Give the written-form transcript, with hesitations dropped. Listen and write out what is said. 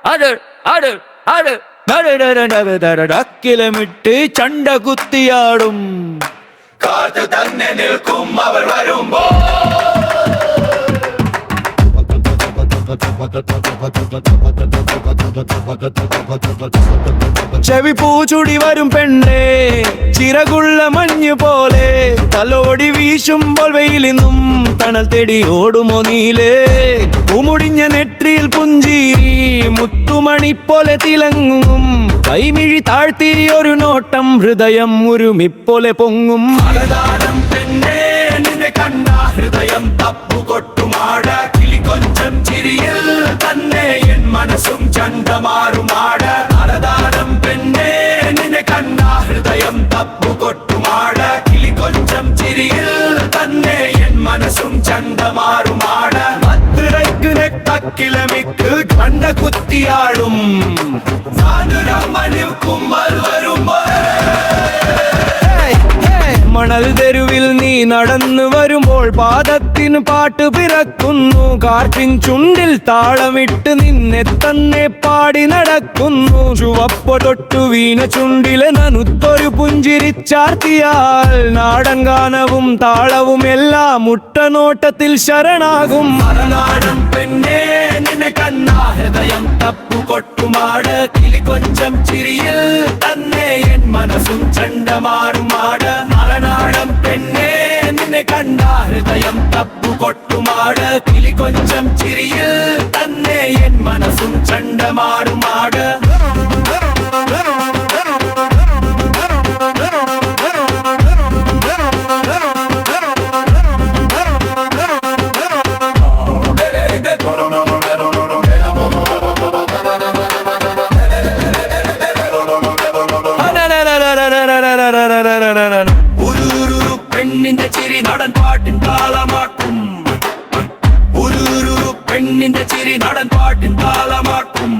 അടർ അടർ അടർ ഡക്കിലമിട്ട് ചണ്ട കുത്തിയാടും. കാത്തു തന്നെ നിൽക്കും അവർ വരുമ്പോ. ചെവി പൂച്ചുടി വരും പെണ്ണേ ചിറകുള്ള മഞ്ഞു പോലെ, തലോടി വീശുമ്പോൾ വെയിലിന്നും തണൽ തേടി ഓടുമോ നീലേ. ഉമുടിഞ്ഞ നെற்றிയിൽ പുഞ്ചിരി മുത്തുമണി പോലെ തിളങ്ങും, കൈമിഴി താഴ്ത്തി ഒരു നോട്ടം ഹൃദയം ഉരുമിപ്പോലെ പൊങ്ങും. അലതാരം പെണ്ണേ നിന്നെ കണ്ട ഹൃദയം തപ്പുകൊട്ടുമാട, കിളി കൊഞ്ചം ചിരിയിൽ തന്നെ എൻ മനസ്സും ചണ്ടമാറുമാട. അലതാരം പെണ്ണേ നിന്നെ കണ്ട ഹൃദയം തപ്പുകൊട്ടുമാട, കിളി കൊഞ്ചം ചിരിയിൽ തന്നെ എൻ മനസ്സും ചണ്ടമാറുമാട. മധുരയ്ക്ക് തക്കിലമിക്ക് കണ്ട കുത്തിയാടും, നിൽക്കും വരുമ്പോ. മണൽ തെരുവിൽ നീ നടന്നു വരുമ്പോൾ പാദത്തിന് പാട്ട് പിറക്കുന്നു, കാറ്റിൻ ചുണ്ടിൽ താളമിട്ട് നിന്നെ തന്നെ പാടി നടക്കുന്നു. ചുവപ്പ് തൊട്ടു വീണ ചുണ്ടിലെ നനുത്തൊരു പുഞ്ചിരിച്ചാർത്തിയാൽ നാടൻ ഗാനവും താളവും എല്ലാം മുട്ടനോട്ടത്തിൽ ശരണാകും. മലനാടൻ പെണ്ണേ നിന്നെ കണ്ട ഹൃദയം തപ്പുകൊട്ടുമാട, കിളി കൊഞ്ചം ചിരിയിൽ തന്നെ എൻ മനസ്സും ചണ്ടമാറുമാട. മലനാടൻ പെണ്ണേ നിന്നെ കണ്ട ഹൃദയം തപ്പുകൊട്ടുമാട, കിളി കൊഞ്ചം ചിരിയിൽ തന്നെ എൻ മനസ്സും ചണ്ടമാറുമാട. ഉരുരു പെണ്ണിന്റെ ചിരി നടൻ പാട്ടിൻ താളമാക്കും, ഉരുരു പെണ്ണിന്റെ ചിരി നടൻ പാട്ടിൻ താളമാക്കും.